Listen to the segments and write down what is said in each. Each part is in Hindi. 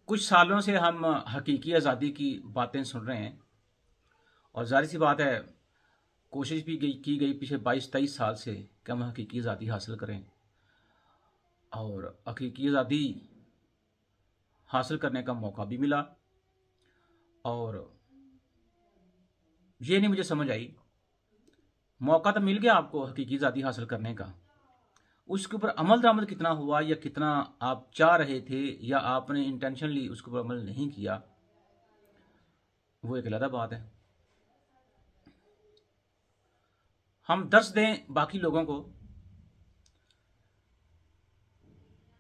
कुछ सालों से हम हकीकी आज़ादी की बातें सुन रहे हैं और जाहिर सी बात है कोशिश भी की गई पिछले 22-23 साल से कि हम हकीकी आज़ादी हासिल करें और हकीकी आज़ादी हासिल करने का मौका भी मिला। और ये नहीं मुझे समझ आई, मौका तो मिल गया आपको हकीकी आज़ादी हासिल करने का, उसके ऊपर अमल दरामद कितना हुआ या कितना आप चाह रहे थे या आपने इंटेंशनली उसके ऊपर अमल नहीं किया, वो एक अलग बात है। हम दर्श दें बाकी लोगों को,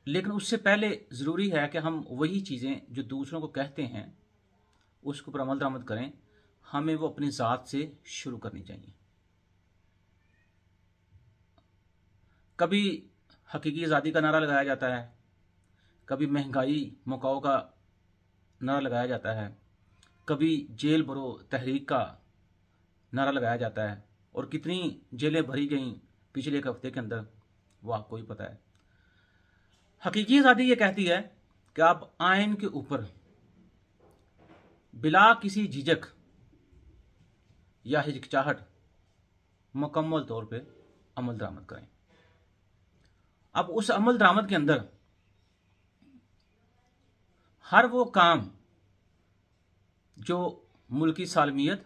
लेकिन उससे पहले ज़रूरी है कि हम वही चीज़ें जो दूसरों को कहते हैं उसके ऊपर अमल दरामद करें। हमें वो अपनी ज़ात से शुरू करनी चाहिए। कभी हकीकी आज़ादी का नारा लगाया जाता है, कभी महंगाई मुकाओ का नारा लगाया जाता है, कभी जेल भरो तहरीक का नारा लगाया जाता है, और कितनी जेलें भरी गईं पिछले एक हफ्ते के अंदर वो आपको ही पता है। हकीकी आज़ादी ये कहती है कि आप आइन के ऊपर बिला किसी झिझक या हिचकिचाहट मुकम्मल तौर पे अमल दरामद करें। अब उस अमल दरामद के अंदर हर वो काम जो मुल्की सालमियत,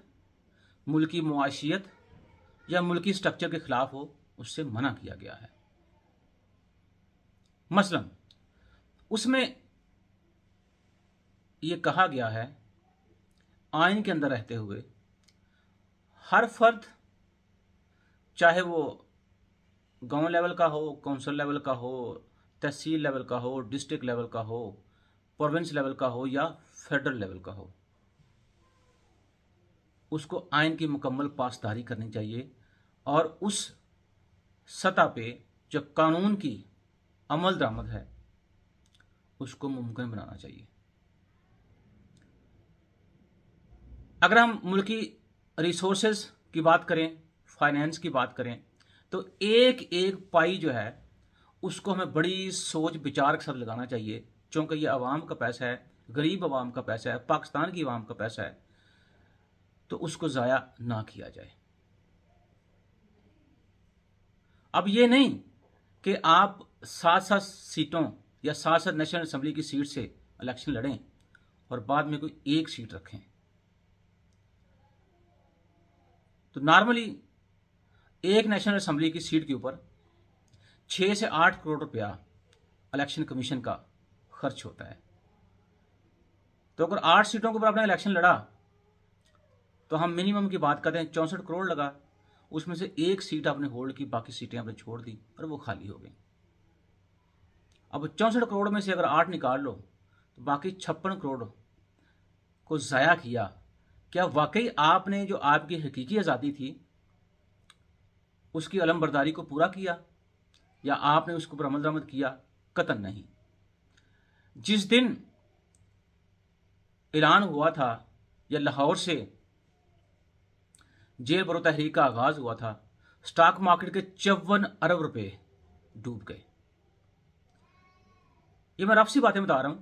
मुल्की मुआशियत या मुल्की स्ट्रक्चर के खिलाफ हो, उससे मना किया गया है। मसलन उसमें ये कहा गया है आइन के अंदर रहते हुए हर फर्द, चाहे वो गांव लेवल का हो, काउंसिल लेवल का हो, तहसील लेवल का हो, डिस्ट्रिक्ट लेवल का हो, प्रोविंस लेवल का हो या फेडरल लेवल का हो, उसको आइन की मुकम्मल पासदारी करनी चाहिए और उस सतह पे जो कानून की अमल दरामद है उसको मुमकिन बनाना चाहिए। अगर हम मुल्की रिसोर्सेज की बात करें, फाइनेंस की बात करें, तो एक एक पाई जो है उसको हमें बड़ी सोच विचार के साथ लगाना चाहिए, क्योंकि ये आवाम का पैसा है, गरीब आवाम का पैसा है, पाकिस्तान की आवाम का पैसा है, तो उसको ज़ाया ना किया जाए। अब ये नहीं कि आप 7-7 सीटों या 7-7 नेशनल असम्बली की सीट से इलेक्शन लड़ें और बाद में कोई एक सीट रखें। तो नॉर्मली एक नेशनल असम्बली की सीट के ऊपर 6 से 8 करोड़ रुपया इलेक्शन कमीशन का खर्च होता है। तो अगर 8 सीटों के ऊपर आपने इलेक्शन लड़ा तो हम मिनिमम की बात करते हैं 64 करोड़ लगा, उसमें से एक सीट आपने होल्ड की, बाकी सीटें आपने छोड़ दी और वो खाली हो गई। अब 64 करोड़ में से अगर 8 निकाल लो तो बाकी 56 करोड़ को ज़ाया किया। क्या वाकई आपने जो आपकी हकीकी आज़ादी थी उसकी अलमबरदारी को पूरा किया या आपने उसके ऊपर अमल दरामद किया? कतई नहीं। जिस दिन ऐलान हुआ था या लाहौर से जेल भरो तहरीक का आगाज हुआ था, स्टॉक मार्केट के 54 अरब रुपए डूब गए। ये मैं रफ सी बातें बता रहा हूं।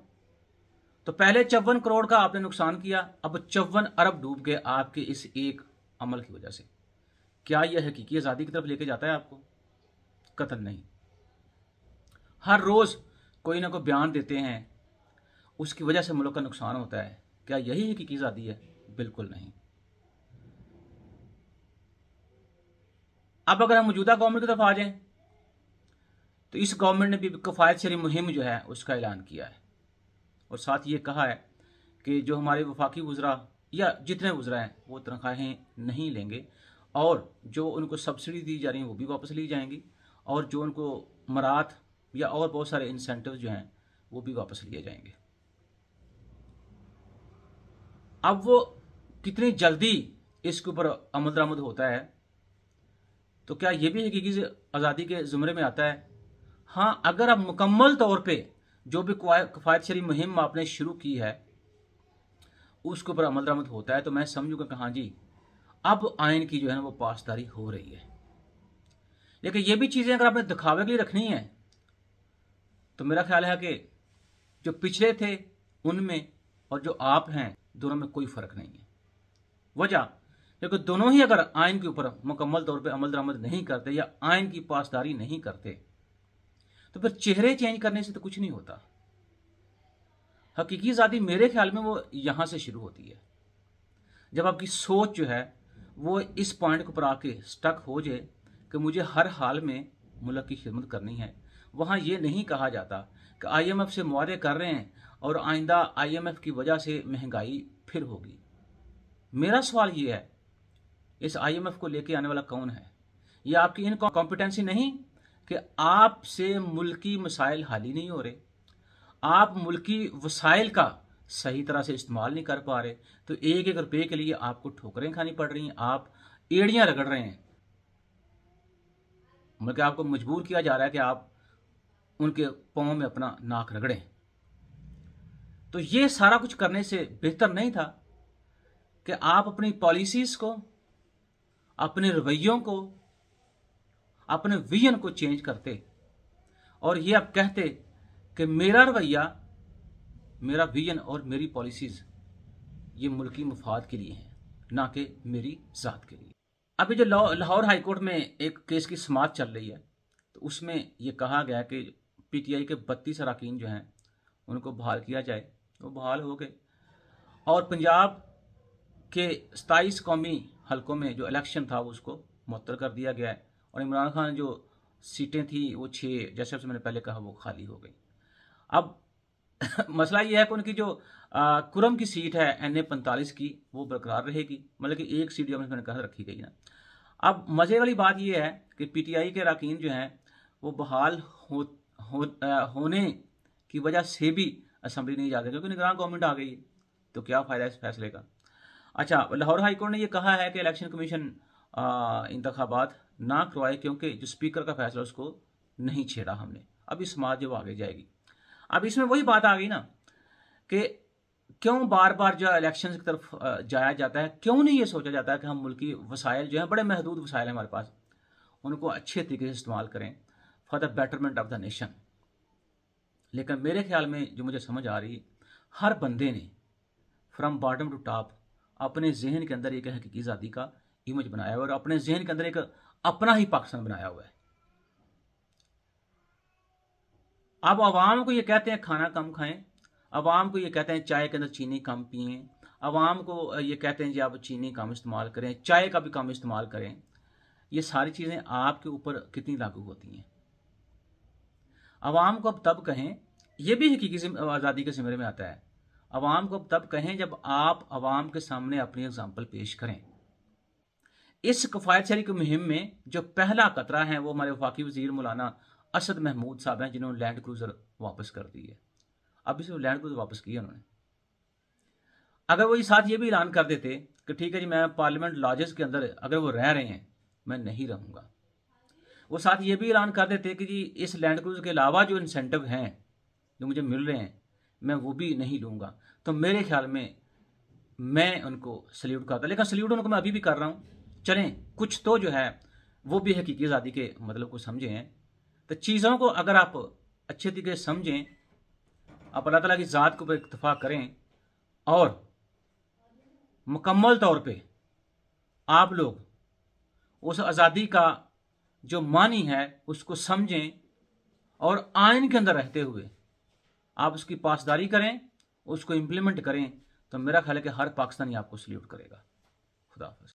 तो पहले 54 करोड़ का आपने नुकसान किया, अब 54 अरब डूब गए आपके इस एक अमल की वजह से। क्या यह हकीकी आज़ादी की तरफ लेके जाता है आपको? कतई नहीं। हर रोज़ कोई ना कोई बयान देते हैं, उसकी वजह से मुल्क का नुकसान होता है। क्या यही हकीकी आज़ादी है? बिल्कुल नहीं। अब अगर हम मौजूदा गवर्नमेंट की तरफ आ जाएं तो इस गवर्नमेंट ने भी किफ़ायत शरी मुहिम जो है उसका ऐलान किया है और साथ ये कहा है कि जो हमारे वफाकी वज़रा या जितने वज़रा हैं वो तनख्वाहें नहीं लेंगे और जो उनको सब्सिडी दी जा रही हैं वो भी वापस ली जाएंगी और जो उनको मरात या और बहुत सारे इंसेंटिव जो हैं वो भी वापस लिए जाएंगे। अब वो कितनी जल्दी इसके ऊपर अमल दरामद होता है, तो क्या ये भी हकीकी आज़ादी के ज़ुमरे में आता है? हाँ, अगर आप मुकम्मल तौर पे जो भी किफ़ायत शरी मुहिम आपने शुरू की है उसके ऊपर अमल दरामद होता है, तो मैं समझूंगा कि हाँ जी, अब आइन की जो है ना वो पासदारी हो रही है। लेकिन ये भी चीज़ें अगर आपने दिखावे के लिए रखनी है तो मेरा ख्याल है कि जो पिछले थे उनमें और जो आप हैं, दोनों में कोई फ़र्क नहीं है। वजह, क्योंकि दोनों ही अगर आइन के ऊपर मुकम्मल तौर पे अमल दरामद नहीं करते या आइन की पासदारी नहीं करते, तो फिर चेहरे चेंज करने से तो कुछ नहीं होता। हकीकी आज़ादी मेरे ख्याल में वो यहाँ से शुरू होती है, जब आपकी सोच जो है वो इस पॉइंट के ऊपर आके स्टक हो जाए कि मुझे हर हाल में मुल्क की खिदमत करनी है। वहाँ ये नहीं कहा जाता कि IMF से मुआहदे कर रहे हैं और आइंदा IMF की वजह से महंगाई फिर होगी। मेरा सवाल ये है, इस IMF को लेके आने वाला कौन है? ये आपकी इनकॉम्पिटेंसी नहीं कि आपसे मुल्की मसाइल हल ही नहीं हो रहे, आप मुल्की वसाइल का सही तरह से इस्तेमाल नहीं कर पा रहे, तो एक एक रुपये के लिए आपको ठोकरें खानी पड़ रही हैं, आप एड़ियां रगड़ रहे हैं। मतलब आपको मजबूर किया जा रहा है कि आप उनके पाँव में अपना नाक रगड़ें। तो ये सारा कुछ करने से बेहतर नहीं था कि आप अपनी पॉलिसीज़ को, अपने रवैयों को, अपने विजन को चेंज करते और ये आप कहते कि मेरा रवैया, मेरा विजन और मेरी पॉलिसीज़ ये मुल्की मफाद के लिए हैं, ना कि मेरी ज़ात के लिए। अभी जो लाहौर हाई कोर्ट में एक केस की समाअत चल रही है, तो उसमें ये कहा गया कि PTI के 32 अरकान जो हैं उनको बहाल किया जाए। वो बहाल हो गए और पंजाब के 27 कौमी हलकों में जो इलेक्शन था वो उसको मुअत्तल कर दिया गया है और इमरान खान जो सीटें थी वो 6, जैसे मैंने पहले कहा, वो खाली हो गई। अब मसला ये है कि उनकी जो कुरम की सीट है NA 45 की, वो बरकरार रहेगी, मतलब कि एक सीट जो मैंने कहा रखी गई ना। अब मज़े वाली बात ये है कि PTI के अरकान जो हैं वो बहाल होने की वजह से भी असम्बली नहीं जाते, क्योंकि निगरान गवर्नमेंट आ गई है, तो क्या फ़ायदा इस फैसले का। अच्छा, लाहौर हाई कोर्ट ने ये कहा है कि इलेक्शन कमीशन इंतखाबात ना करवाए, क्योंकि जो स्पीकर का फैसला उसको नहीं छेड़ा हमने। अब इस समाअत जब आगे जाएगी, अब इसमें वही बात आ गई ना कि क्यों बार बार जो इलेक्शन की तरफ जाया जाता है, क्यों नहीं ये सोचा जाता है कि हम मुल्की वसाइल जो हैं, बड़े महदूद वसाइल हैं हमारे पास, उनको अच्छे तरीके से इस्तेमाल करें for the betterment of the nation. लेकिन मेरे ख्याल में जो मुझे समझ आ रही है, हर बंदे ने फ्रॉम बॉटम टू टॉप अपने जहन के अंदर एक हकीकी आज़ादी का इमेज बनाया हुआ है और अपने जहन के अंदर एक अपना ही पाकिस्तान बनाया हुआ है। अब आवाम को ये कहते हैं खाना कम खाएं, आवाम को ये कहते हैं चाय के अंदर चीनी कम पिएं, आवाम को ये कहते हैं जी आप चीनी कम इस्तेमाल करें, चाय का भी कम इस्तेमाल करें। ये सारी चीज़ें आपके ऊपर कितनी लागू होती हैं? आवाम को अब तब कहें, यह भी हकीकी आज़ादी के ज़िम्मे में आता है, आवाम को अब तब कहें जब आप आवाम के सामने अपनी एग्जाम्पल पेश करें। इस कफ़ायत शहरी की मुहिम में जो पहला कतरा है वो हमारे वफाकी वज़ीर मौलाना असद महमूद साहब हैं, जिन्होंने लैंड क्रूज़र वापस कर दी है। अब इसमें लैंड क्रूज़र वापस किया उन्होंने। अगर वो इस साथ ये भी ऐलान कर देते कि ठीक है जी, मैं पार्लियामेंट लॉजेस के अंदर अगर वो रह रहे हैं, मैं नहीं रहूँगा, वो साथ ये भी ऐलान कर देते कि जी इस लैंड क्रूज़र के अलावा जो इंसेंटिव हैं जो मुझे मिल रहे हैं, मैं वो भी नहीं लूँगा, तो मेरे ख्याल में मैं उनको सल्यूट करता। लेकिन सल्यूट उनको मैं अभी भी कर रहा हूँ। चलें, कुछ तो जो है वो भी हकीकी आज़ादी के मतलब को समझें। तो चीज़ों को अगर आप अच्छे तरीके से समझें, आप अल्लाह ताला की ज़ात के ऊपर इत्तफा करें और मुकम्मल तौर पे आप लोग उस आज़ादी का जो मानी है उसको समझें और आइन के अंदर रहते हुए आप उसकी पासदारी करें, उसको इम्प्लीमेंट करें, तो मेरा ख्याल है कि हर पाकिस्तानी आपको सल्यूट करेगा। खुदा हाफ़िज़।